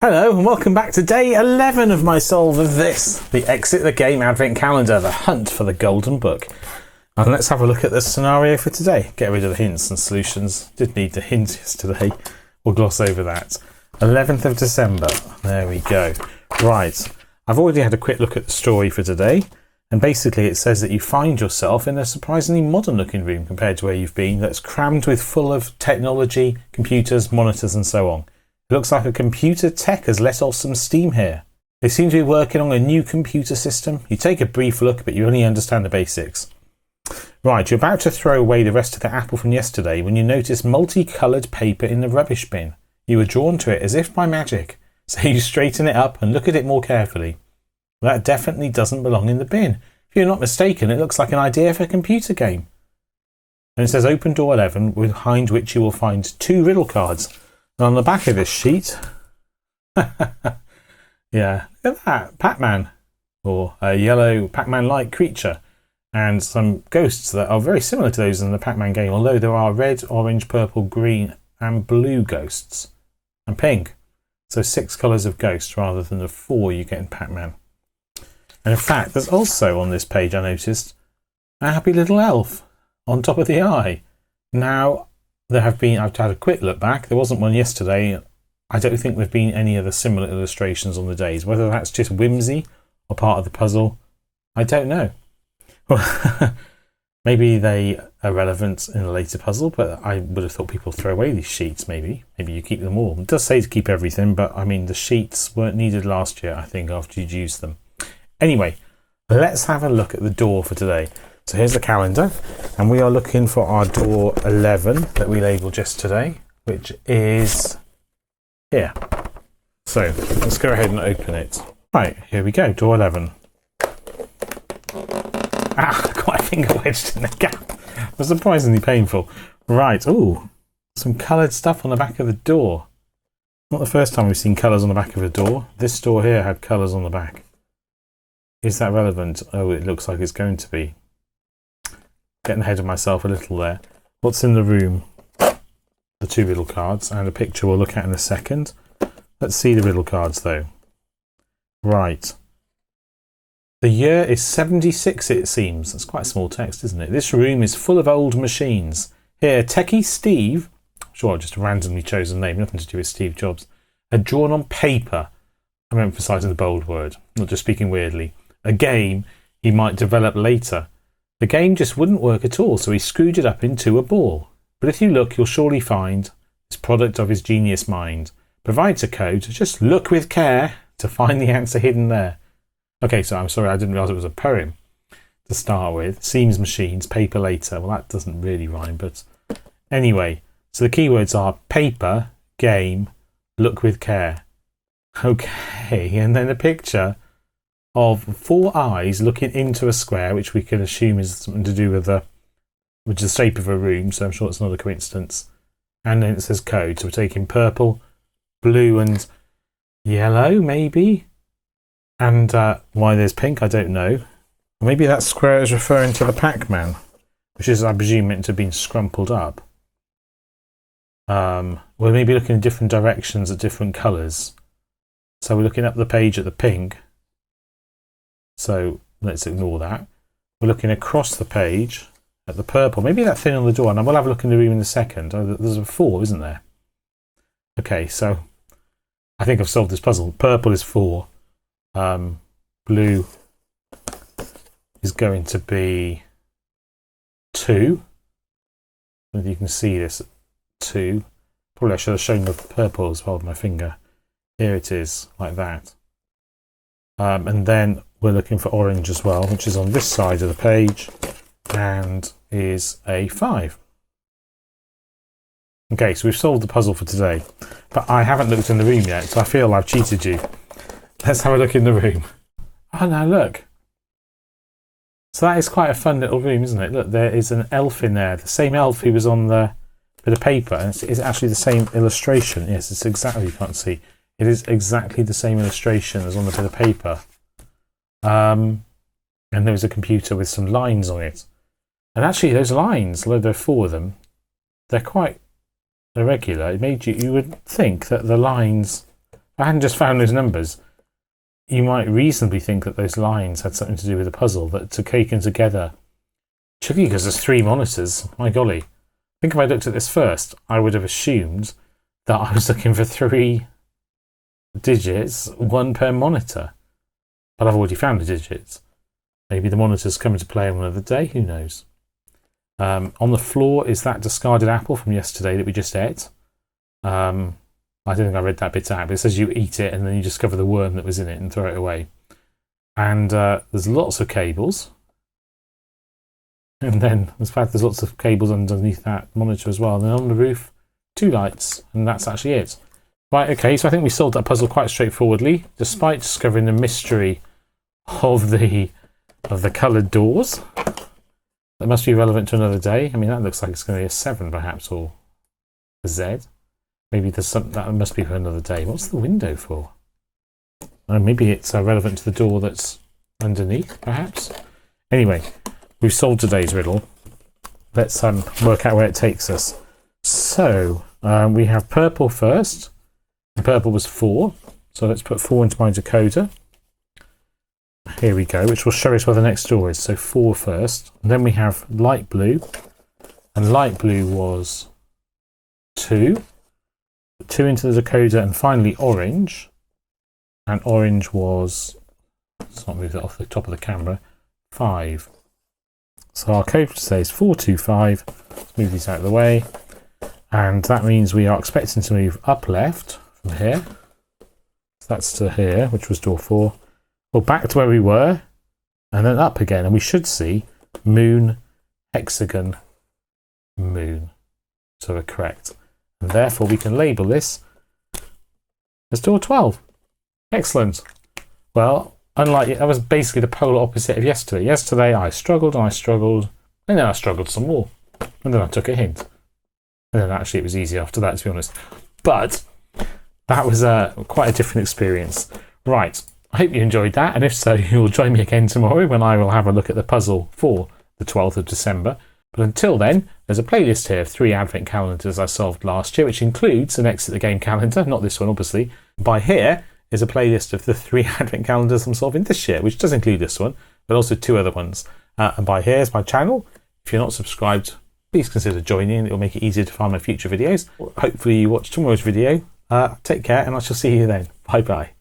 Hello and welcome back to day 11 of my solve of this, the Exit the Game Advent Calendar, the hunt for the Golden Book. And let's have a look at the scenario for today. Get rid of the hints and solutions. Did need the hints yesterday. We'll gloss over that. 11th of December. There we go. Right. I've already had a quick look at the story for today. And basically it says that you find yourself in a surprisingly modern looking room compared to where you've been, that's crammed with full of technology, computers, monitors and so on. It looks like a computer tech has let off some steam here. They seem to be working on a new computer system. You take a brief look, but you only understand the basics. Right, you're about to throw away the rest of the apple from yesterday when you notice multicoloured paper in the rubbish bin. You were drawn to it as if by magic, so you straighten it up and look at it more carefully. That definitely doesn't belong in the bin. If you're not mistaken, it looks like an idea for a computer game. And it says open door 11, behind which you will find 2 riddle cards. And on the back of this sheet, yeah, look at that, Pac-Man, or a yellow Pac-Man-like creature, and some ghosts that are very similar to those in the Pac-Man game, although there are red, orange, purple, green, and blue ghosts, and pink. So 6 colours of ghosts rather than the 4 you get in Pac-Man. And in fact, there's also on this page, I noticed, a happy little elf on top of the eye. Now, I've had a quick look back. There wasn't one yesterday. I don't think there've been any other similar illustrations on the days. Whether that's just whimsy or part of the puzzle, I don't know. Maybe they are relevant in a later puzzle, but I would have thought people throw away these sheets, maybe. Maybe you keep them all. It does say to keep everything, but I mean, the sheets weren't needed last year, I think, after you'd used them. Anyway, let's have a look at the door for today. So here's the calendar, and we are looking for our door 11 that we labelled just today, which is here. So let's go ahead and open it. Right, here we go, door 11. Ah, got my finger wedged in the gap. It was surprisingly painful. Right, ooh, some coloured stuff on the back of the door. Not the first time we've seen colours on the back of a door. This door here had colours on the back. Is that relevant? Oh, it looks like it's going to be. Getting ahead of myself a little there. What's in the room? The 2 riddle cards and a picture we'll look at in a second. Let's see the riddle cards though. Right. The year is 76, it seems. That's quite small text, isn't it? This room is full of old machines. Here, Techie Steve, sure, just a randomly chosen name, nothing to do with Steve Jobs, had drawn on paper, I'm emphasising the bold word, not just speaking weirdly, a game he might develop later. The game just wouldn't work at all, so he screwed it up into a ball. But if you look, you'll surely find this product of his genius mind. Provides a code, just look with care to find the answer hidden there. Okay, so I'm sorry, I didn't realise it was a poem to start with. Seems machines, paper later. Well, that doesn't really rhyme, but anyway. So the keywords are paper, game, look with care. Okay, and then a picture of 4 eyes looking into a square, which we can assume is something to do with the shape of a room, so I'm sure it's not a coincidence. And then it says code, so we're taking purple, blue and yellow, maybe? And why there's pink, I don't know. Maybe that square is referring to the Pac-Man, which is, I presume, meant to have been scrumpled up. We're maybe looking in different directions at different colours. So we're looking up the page at the pink. So let's ignore that. We're looking across the page at the purple. Maybe that thing on the door. And we'll have a look in the room in a second. Oh, there's a 4, isn't there? Okay, so I think I've solved this puzzle. Purple is 4. Blue is going to be 2. I don't know if you can see this. 2. Probably I should have shown the purple as well with my finger. Here it is, like that. And then we're looking for orange as well, which is on this side of the page and is a 5. Okay, so we've solved the puzzle for today, but I haven't looked in the room yet, so I feel I've cheated you. Let's have a look in the room. Oh, now look. So that is quite a fun little room, isn't it? Look, there is an elf in there, the same elf who was on the bit of paper, and it's actually the same illustration. Yes, it's exactly, you can't see. It is exactly the same illustration as on the bit of paper. And there was a computer with some lines on it. And actually those lines, although there are 4 of them, they're quite irregular. It made you would think that the lines I hadn't just found those numbers, you might reasonably think that those lines had something to do with the puzzle, that to taken together. Tricky because there's 3 monitors. My golly. I think if I looked at this first, I would have assumed that I was looking for 3 digits, 1 per monitor. But I've already found the digits. Maybe the monitors come into play on another day, who knows. On the floor is that discarded apple from yesterday that we just ate. I don't think I read that bit out, but it says you eat it and then you discover the worm that was in it and throw it away. And there's lots of cables. And then, in fact, there's lots of cables underneath that monitor as well. And then on the roof, 2 lights, and that's actually it. Right, okay, so I think we solved that puzzle quite straightforwardly, despite discovering the mystery of the coloured doors. That must be relevant to another day. I mean, that looks like it's going to be a 7, perhaps, or a Z. Maybe there's something that must be for another day. What's the window for? Maybe it's relevant to the door that's underneath, perhaps. Anyway, we've solved today's riddle. Let's work out where it takes us. So we have purple first. And purple was 4. So let's put 4 into my decoder. Here we go, which will show us where the next door is. So 4 first. And then we have light blue. And light blue was 2. 2 into the decoder, and finally orange. And orange was, let's not move that off the top of the camera, 5. So our code for today is 425. Let's move these out of the way. And that means we are expecting to move up left from here. So that's to here, which was door 4. Well, back to where we were, and then up again. And we should see moon, hexagon, moon. So we're correct. And therefore we can label this as door 12. Excellent. Well, unlike that was basically the polar opposite of yesterday. Yesterday I struggled and I struggled, and then I struggled some more. And then I took a hint. And then actually it was easy after that, to be honest. But that was quite a different experience. Right, I hope you enjoyed that. And if so, you'll join me again tomorrow when I will have a look at the puzzle for the 12th of December. But until then, there's a playlist here of 3 advent calendars I solved last year, which includes an Exit the Game calendar, not this one obviously. By here is a playlist of the 3 advent calendars I'm solving this year, which does include this one, but also 2 other ones. And by here is my channel. If you're not subscribed, please consider joining. It will make it easier to find my future videos. Hopefully you watch tomorrow's video. Take care, and I shall see you then. Bye bye.